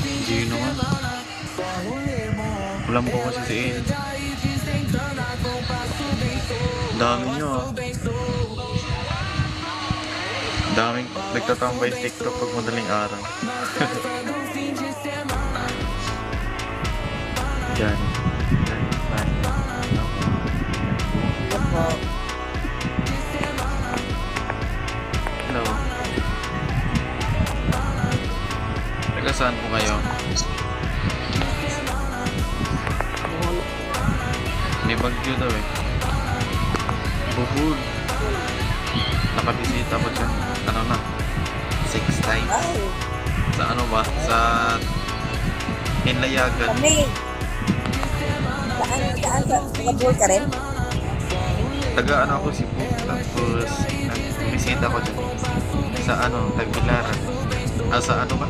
Hindi naman. Walang po kasi si El. Dami nyo ah. Daming nagtatambay sa TikTok pag madaling araw. Diyan. Hello. Taga saan po kayo? May bagyo daw eh. Bubul. Nakabisita ko dyan. Ano na? 6 times. Sa ano ba? Sa Hinlayagan. Kami. Saan sa Kabul ka rin? Taga ano ako si Cebu. Tapos nag-bisita ko dyan. Sa ano? Tagbilaran. Sa ano ba?